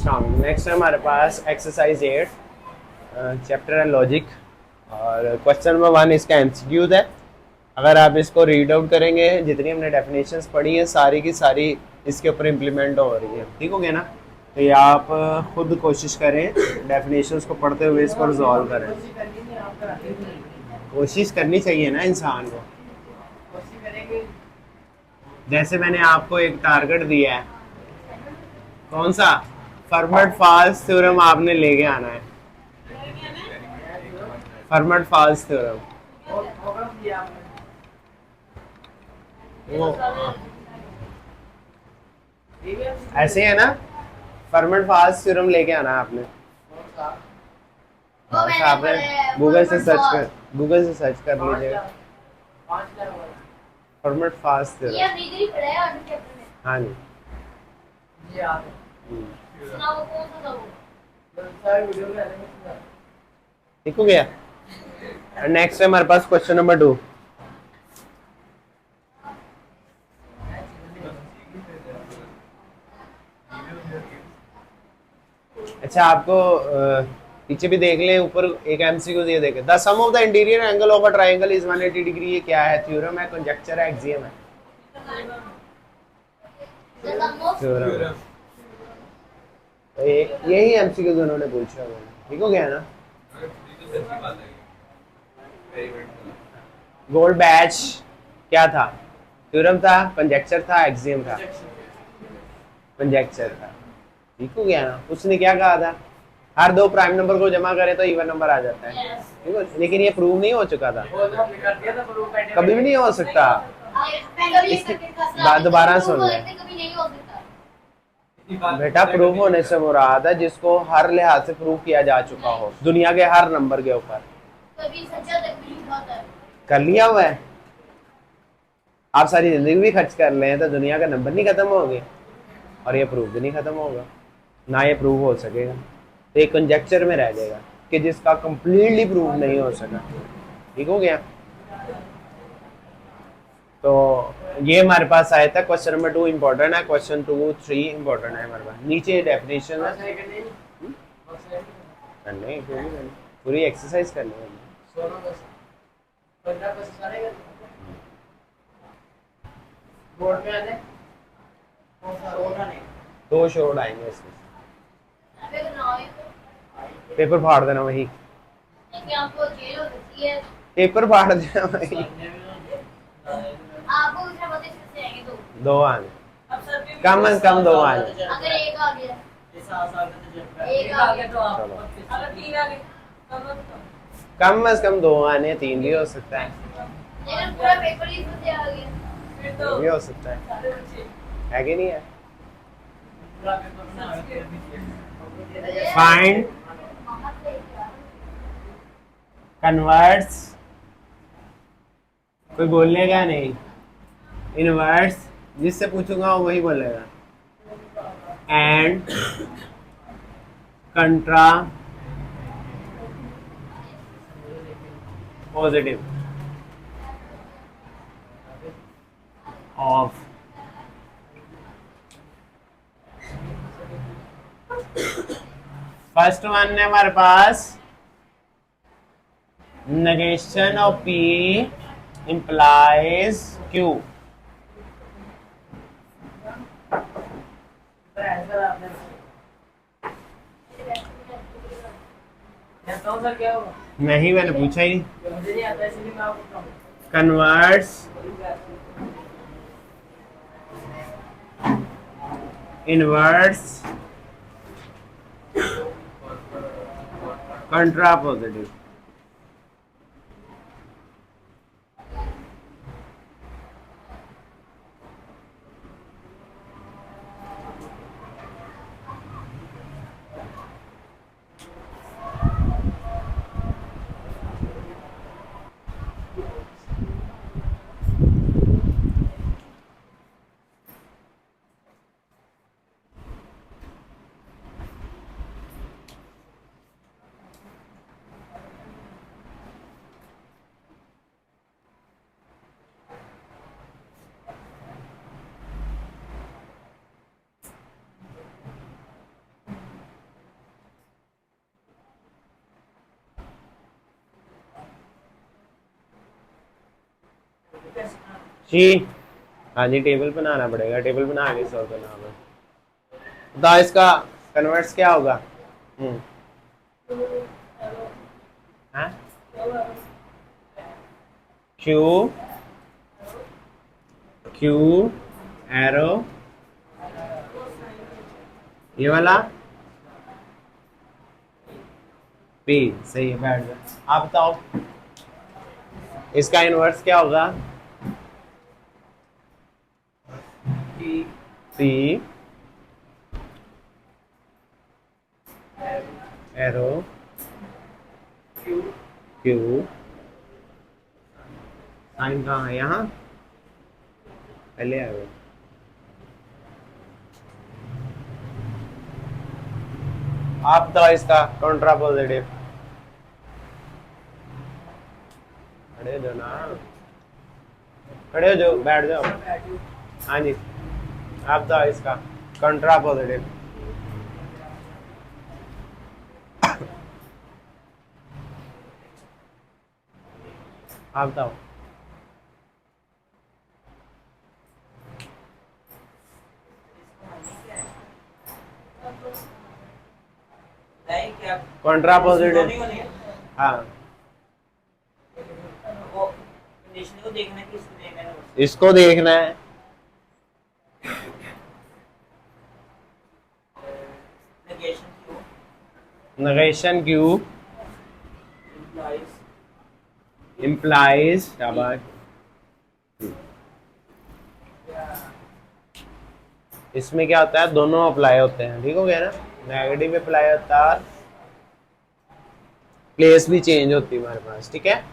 Strong. Next है हमारे पास exercise 8, chapter है लॉजिक, और क्वेश्चन नंबर 1 इसका एमसीक्यूज है। अगर आप इसको रीड आउट करेंगे, जितनी हमने डेफिनेशंस पढ़ी है सारी की सारी इसके ऊपर इम्प्लीमेंट हो रही है, ठीक हो गया ना। तो ये आप खुद कोशिश करें, डेफिनेशंस को पढ़ते हुए इसको रिजॉल्व करें। कोशिश करनी चाहिए ना इंसान को। जैसे मैंने आपको एक टारगेट दिया है, कौन सा? फर्मट फाल्स थ्योरम आपने लेके आना है। फर्मट फाल्स थ्योरम वो ऐसे है ना, फर्मट फाल्स थ्योरम लेके आना है आपने। आपने गूगल से सर्च कर लीजिएगा फर्मट फाल्स थ्योरम। हाँ जी। ठीक हो गया। नेक्स्ट है हमारे पास क्वेश्चन नंबर 2। अच्छा, आपको पीछे भी देख लें, ऊपर एक एमसीक्यू दिए देखे, the sum of the interior angle of a triangle is 180 degree. ये क्या है? थ्योरम है, कंजक्चर है, एक्सियम है? थ्योरम। तो यही एमसीक्यू उन्होंने पूछा हुआ है, ठीक हो गया ना। गोल्ड बैच क्या था? थ्योरम था, कंजक्चर था, एक्सियम था? कंजक्चर था, ठीक हो गया ना। उसने क्या कहा था? हर दो प्राइम नंबर को जमा करें तो इवन नंबर आ जाता है, ठीक है। लेकिन ये प्रूव नहीं हो चुका था, कभी भी नहीं हो सकता। बात दोबारा सुन ले बेटा, प्रूव होने से मुराद है जिसको हर लिहाज से प्रूव किया जा चुका हो, दुनिया के हर नंबर के ऊपर कर लिया हुआ है। आप सारी जिंदगी भी खर्च कर लें तो दुनिया का नंबर नहीं खत्म होंगे, और ये प्रूफ भी नहीं खत्म होगा, ना ये प्रूव हो सकेगा। तो एक कंजेक्चर में रह जाएगा कि जिसका कंप्लीटली प्रूव नहीं हो सका, ठीक हो गया। तो ये हमारे पास आया था। क्वेश्चन नंबर 2 इंपॉर्टेंट है, क्वेश्चन 2 3 इंपॉर्टेंट है हमारे पास। नीचे डेफिनेशन है, करने पूरी एक्सरसाइज करनी है। दो शोर आएंगे इसमें, पेपर फाड़ देना वही, पेपर फाड़ देना वही। दो आने, कम से कम दो आने। कम से कम दो आने, 3 भी हो सकता है, भी हो सकता है कि नहीं है। फाइंड कन्वर्ट्स, कोई बोलेगा नहीं, इनवर्ट्स जिससे पूछूंगा वो वही बोलेगा, and कंट्रा positive of. First one है हमारे पास, negation of P implies Q। नहीं, मैंने पूछा ही। Converse inverse contrapositive. शी। हाँ जी, टेबल बनाना पड़ेगा, टेबल बना के सॉल्व करना होगा। बताओ इसका कन्वर्ट्स क्या होगा? हाँ, क्यू, क्यू एरो, ये वाला पी। सही है, बैठ जाओ। आप बताओ इसका इनवर्स क्या होगा? P arrow Q. साइन कहाँ है? यहाँ पहले आएगा। आप बताओ इसका कॉन्ट्रा पॉजिटिव। खड़े हो जाओ ना, खड़े हो जाओ, बैठ जाओ। हाँ जी, आप बताओ इसका कॉन्ट्रा पॉजिटिव। आप बताओ। Contra positive. हाँ, इसको देखना है। नेगेशन क्यू implies शाबाश। इसमें क्या होता है, दोनों अप्लाई होते हैं, ठीक हो गया ना? नेगेटिव अप्लाई होता है, प्लेस भी चेंज होती है हमारे पास, ठीक है?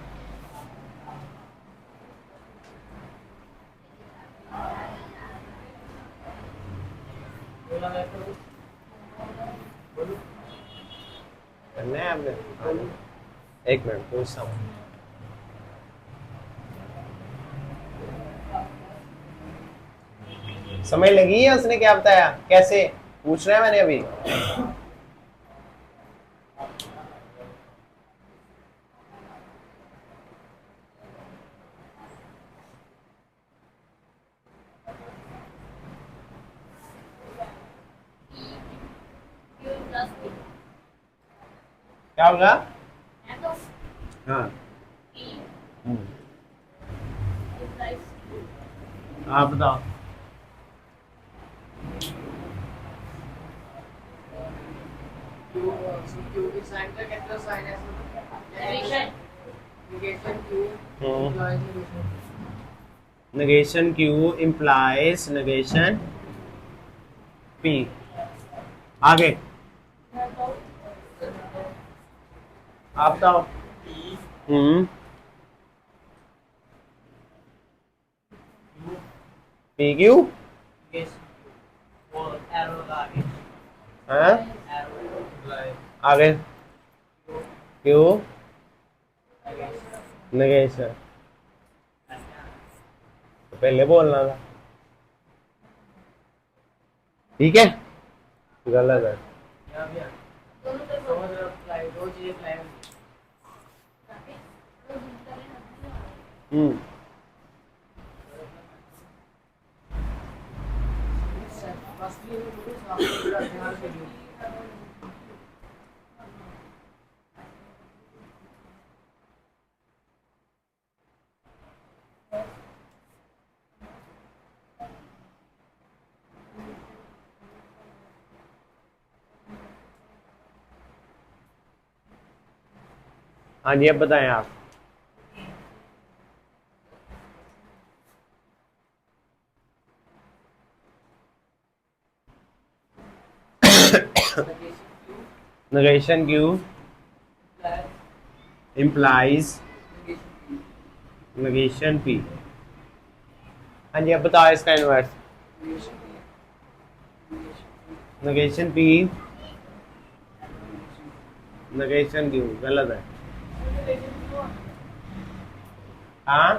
करना है आपने? एक मिनट पूछता हूँ। समझ लगी है उसने क्या बताया? कैसे पूछ रहा है मैंने अभी? क्या होगा? हाँ, आप बताओ। Negation Q implies negation P. आगे आप बताओ। पी क्यू हाँ, आगे क्यू नेगेशन। तो पहले बोलना था, ठीक है? गलत है। हम्म, हाँ जी, अब बताएं आप। Negation Q implies negation P. हाँ जी, अब बताओ इसका inverse. Negation P negation Q. गलत है। हाँ,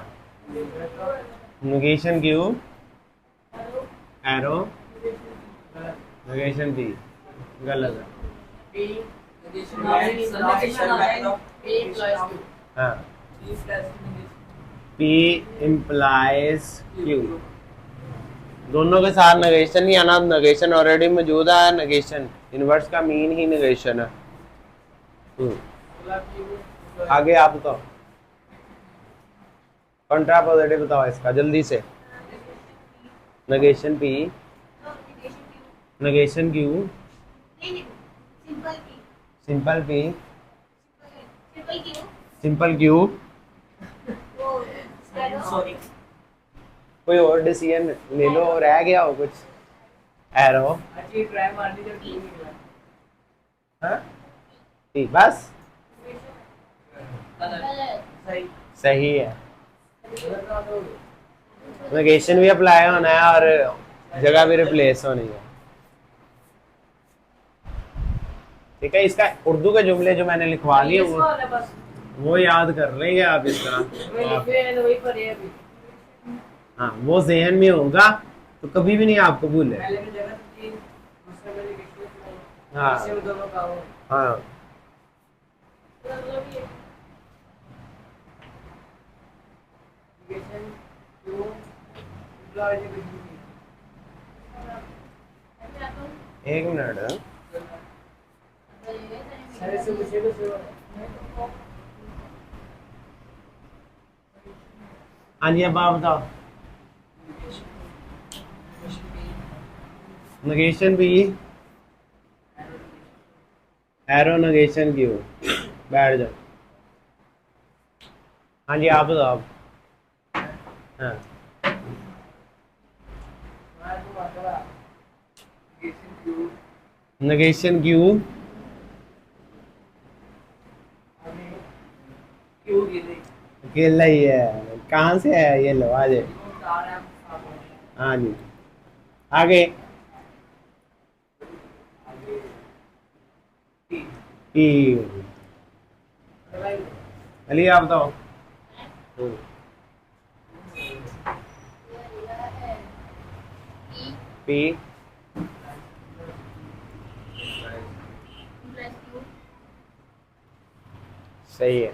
negation Q arrow negation P. गलत है। हाँ, P implies Q। दोनों के साथ नेगेशन नहीं आना, नेगेशन ऑलरेडी मौजूद है, नेगेशन इनवर्स का मीन ही नेगेशन है। आगे आप बताओ, कंट्रा पॉजिटिव बताओ इसका जल्दी से। Negation P, negation Q, simple P, simple Q। कोई और डिसीजन ले लो, रह गया हो कुछ? एरो, हाँ ठीक, बस सही है। नेगेशन भी अप्लाई होना है और जगह भी रिप्लेस होनी है। ठीक है, इसका उर्दू के जुमले जो मैंने लिखवा लिए वो याद कर लेंगे आप इस तरह। हाँ, वो ज़हन में होगा तो कभी भी नहीं आपको भूले। हाँ हाँ, एक मिनट। हाँ जी, अब आप बताओ। नेगेशन भी, एरो नेगेशन Q। बैठ जाओ। हाँ जी, आप बताओ। हाँ, नेगेशन Q, अकेला ही है। कहाँ से है ये? लो आ जाए। हाँ जी, आगे। P, अली आप बताओ। P, सही है।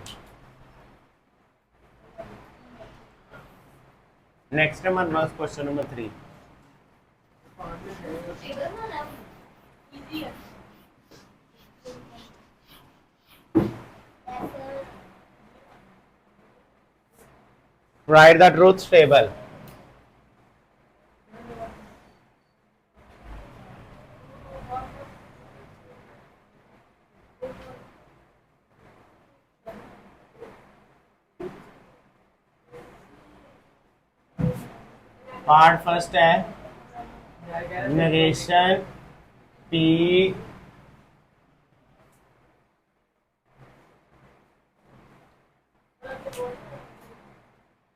नेक्स्ट हमारे पास question number 3। Write the truth table। Part first है नेगेशन P,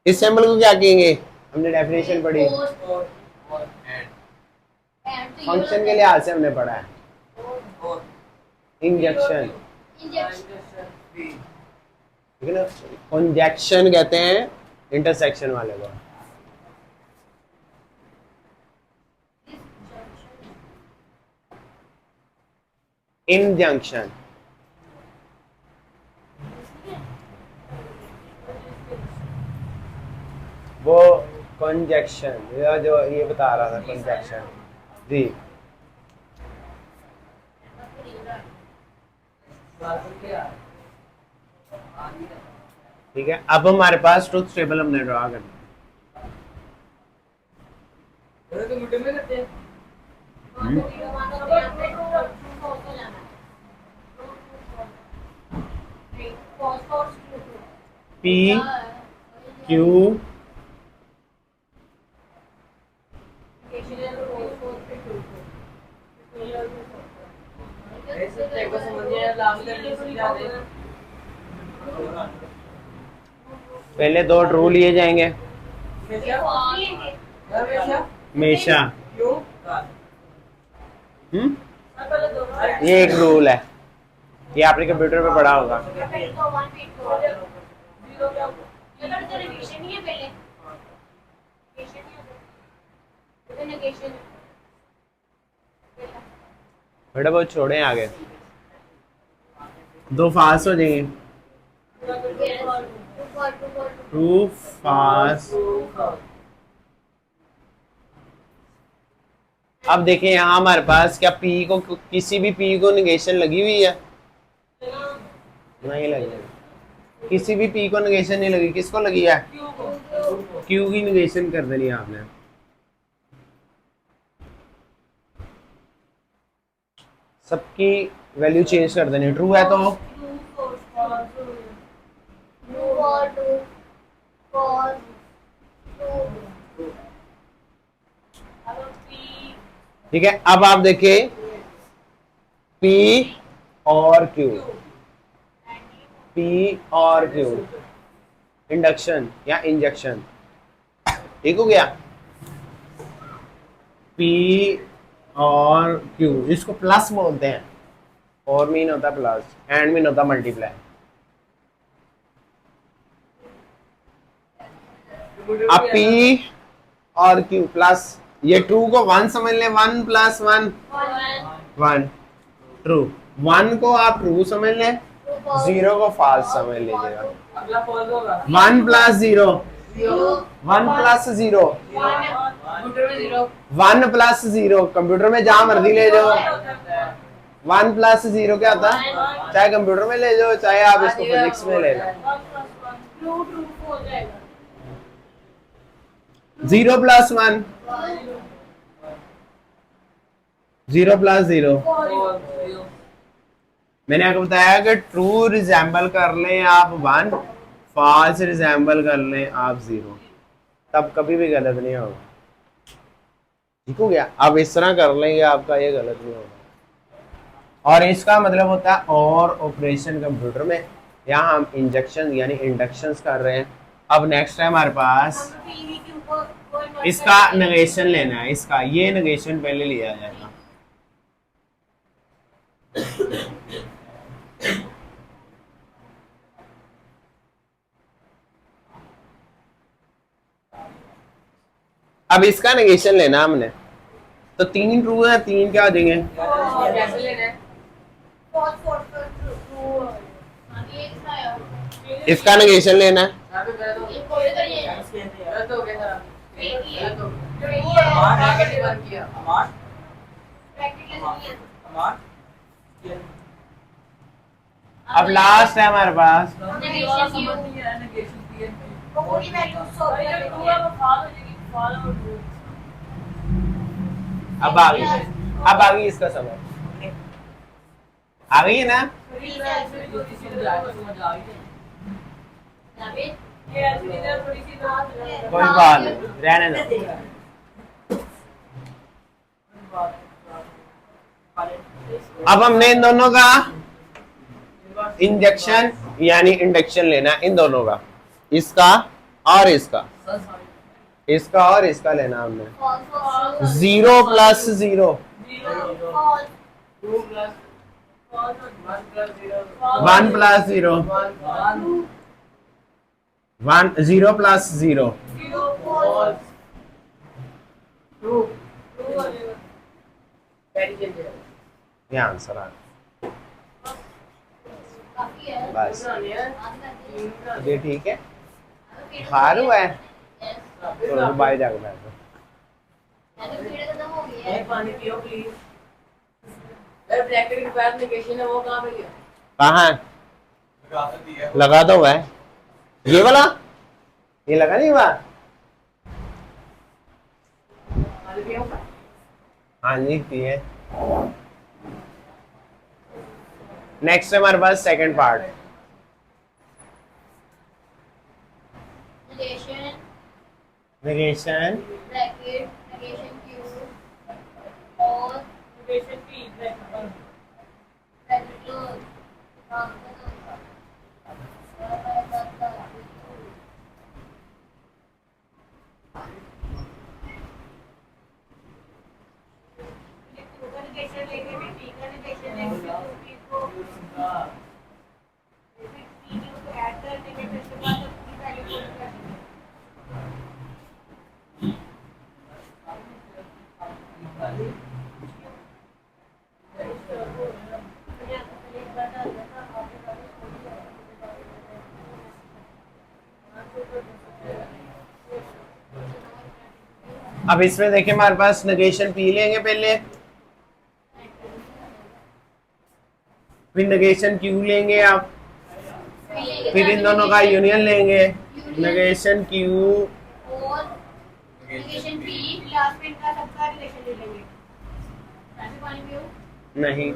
इस सिंबल को क्या कहेंगे? हमने डेफिनेशन पढ़ी, फंक्शन के लिहाज से हमने पढ़ा है। इंजेक्शन, ठीक है ना। कंजक्शन कहते हैं इंटरसेक्शन वाले को। इंजंक्शन, वो कंजक्शन, जो ये बता रहा था कंजक्शन जी। ठीक है, अब हमारे पास ट्रुथ टेबल हमने ड्रा करना। P, Q, पहले 2 ट्रू लिए जाएंगे हमेशा। ये एक रूल है, ये आपने कंप्यूटर पे पढ़ा होगा। बेटा बहुत छोड़े आगे, 2 फास्ट हो जाएंगे। True false. अब देखें यहाँ हमारे पास क्या पी को, किसी भी पी को निगेशन लगी हुई है? नहीं लगी, किसी भी पी को निगेशन नहीं लगी। किसको लगी है? क्यू की निगेशन कर देनी है आपने। सबकी वैल्यू चेंज कर देनी। ट्रू है तो ठीक है। अब आप देखिए P और Q, P और Q, इंडक्शन या इंजेक्शन, ठीक हो गया। P और Q, इसको प्लस बोलते हैं। और मीन होता है प्लस, एंड मीन होता मल्टीप्लाई। अब P और Q प्लस, ये ट्रू को 1 समझ लें। 1 प्लस 1 1 ट्रू। 1 को आप ट्रू समझ लें, 0 को फॉल्स समझ लीजिएगा। 1 प्लस 0, 1 प्लस 0, 1 प्लस 0, कंप्यूटर में जहां मर्जी ले जाओ। 1 प्लस 0 क्या होता है? चाहे कंप्यूटर में ले जाओ, चाहे आप इसको फिजिक्स में ले लो। 0 प्लस 1, 0 प्लस 0। मैंने आपको बताया कि ट्रू रिजेंबल कर लें आप 1, फॉल्स रिजेंबल कर लें आप 0, तब कभी भी गलत नहीं होगा। ठीक हो गया। अब इस तरह कर लेंगे, आपका ये गलत नहीं होगा। और इसका मतलब होता है और ऑपरेशन कंप्यूटर में। यहाँ हम इंजेक्शन यानी इंडक्शंस कर रहे हैं। अब नेक्स्ट है हमारे पास इसका नेगेशन लेना है। इसका ये नेगेशन पहले लिया जाएगा। अब इसका नेगेशन लेना हमने, तो 3 ट्रू है, 3 क्या हो जाएंगे? इसका नेगेशन लेना है। अब लास्ट है हमारे पास अब आ गई, अब आ गई इसका समझ आ गई है ना? कोई बात नहीं, रहने दो। अब हमने इन दोनों का इंजेक्शन यानी इंडक्शन लेना, इन दोनों का, इसका और इसका, इसका और इसका लेना हमने। 0 प्लस 0, 1 प्लस 0, 1 0 प्लस 0, ये आंसर आ बस। ये ठीक है, हार हुआ है तो बाहर जाकर बैठो। पानी पियो प्लीज। ब्रैकेट के बाद नेगेशन है वो कहाँ पे गया? कहाँ है? लगा दो है ये वाला, ये लगा नहीं हुआ। हाँ जी पिए। नेक्स्ट है हमारे पास second part, negation, bracket, negation Q और negation P bracket close. Negation लेके भी पी का नेगेशन लेके पी को पी को ऐड करने के फिर उसके बाद अपनी वैल्यू पुट करनी है। अब इसमें देखिए हमारे पास नेगेशन पी लेंगे पहले, फिर नेगेशन क्यू लेंगे आप, फिर इन दोनों का यूनियन लेंगे, नेगेशन क्यू और नेगेशन पी लास्ट में इनका सबका रिलेशन ले लेंगे। ऐसे पानी पियो। नहीं।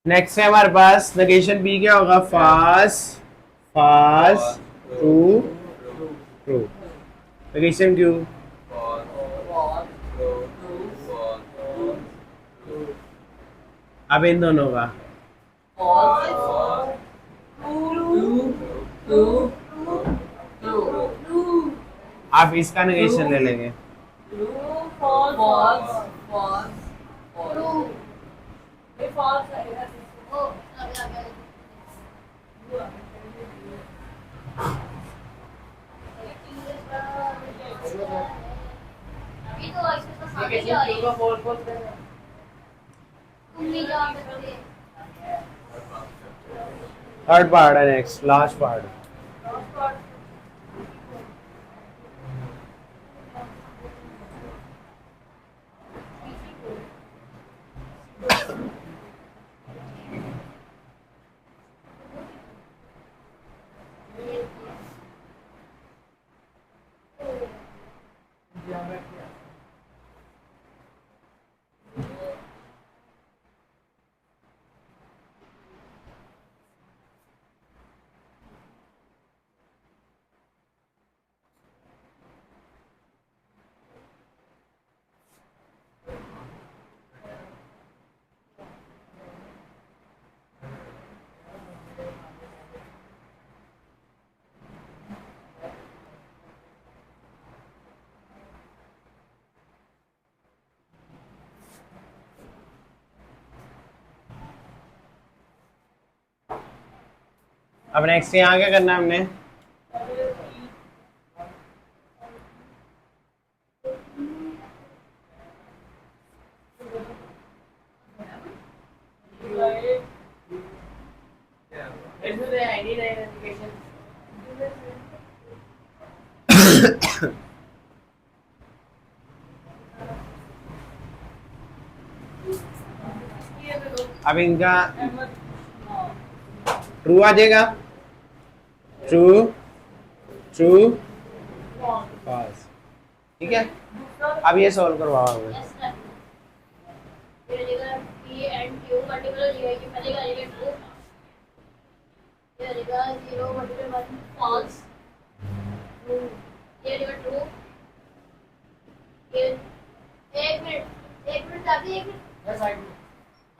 नेक्स्ट है हमारे पास नेगेशन बी क्या होगा, फास फास ट्रू ट्रू, नेगेशन क्यू अब इन दोनों का आप इसका नेगेशन ले लेंगे, अभी तो इसमें तो सामने ही आ रही है। तुम नहीं जान सकते। थर्ड पार्ट है, नेक्स्ट लास्ट पार्ट। अब नेक्स्ट यहाँ क्या करना है हमने, अब इनका ट्रू आ जाएगा, ट्रू ट्रू फॉल्स, ठीक है। अब ये सॉल्व करवाओ हमें। Yes sir. ये जगह पी एंड क्यू मल्टीपल ये कि पहले का ये ट्रू, ये जगह 0 मल्टीपल 1 फॉल्स, ट्रू, ये जगह ट्रू, ये एक मिनट जाती, एक मिनट। यस आई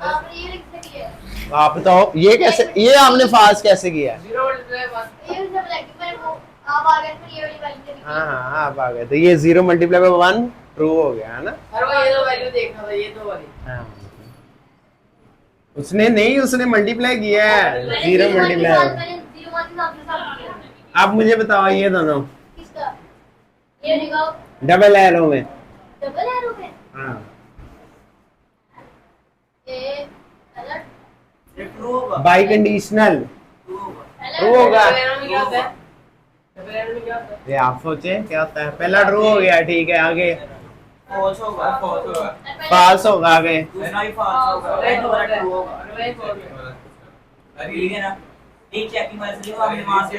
आपने ये लिख दिया है। आप बताओ ये कैसे, ये आपने फास्ट कैसे किया? 0 मल्टीप्लाई 1। ये सब लाइक मैं वो आप आ गए फिर ये वाली वैल्यू लिखी। हाँ हाँ आप आ गए, तो ये 0 मल्टीप्लाई बाय 1 ट्रू हो गया है ना। हर बार ये दो वैल्यू देखना था, ये दो वाली। हाँ। उसने नहीं, उसने मल्टीप्लाई किया है, 0 मल्टीप्लाई। मैंने 0 1 के साथ किया। आप मुझे बताओ ये दोनों किसका? ये लिखो डबल एरो में। डबल एरो में। हाँ ये अलग ये ट्रू होगा। बाई कंडीशनल ट्रू होगा। ट्रू होगा। डबल एरो में क्या होता है? डबल एरो में क्या होता है? ये आप सोचे क्या होता है, पहला ट्रू हो गया, ठीक है, आगे फॉल्स होगा, फॉल्स होगा, फाल्स होगा, आगे दूसरा ही फॉल्स होगा, राइट ट्रू होगा, ट्रू होगा। राइट होगा। ठीक है ना, एक चेकिंग वाले से हमने वहां से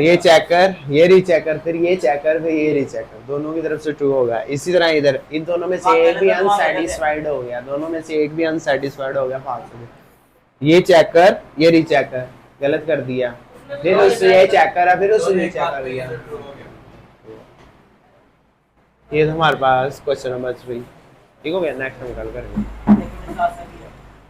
ये चेकर, ये रीचेकर, फिर ये चेकर, फिर ये रीचेकर, दोनों की तरफ से ट्रू होगा। इसी तरह इधर इन दोनों में से एक भी अनसैटिस्फाइड हो गया, दोनों में से एक भी अनसैटिस्फाइड हो गया, फाल्स हो गया। ये चेकर, ये रीचेकर गलत कर दिया, फिर उससे ये चेकर है, फिर उससे ये चेकर दिया। ये तो हमारे पास क्वेश्चन नंबर 3 ठीक हो गया। नेक्स्ट हम कल करेंगे।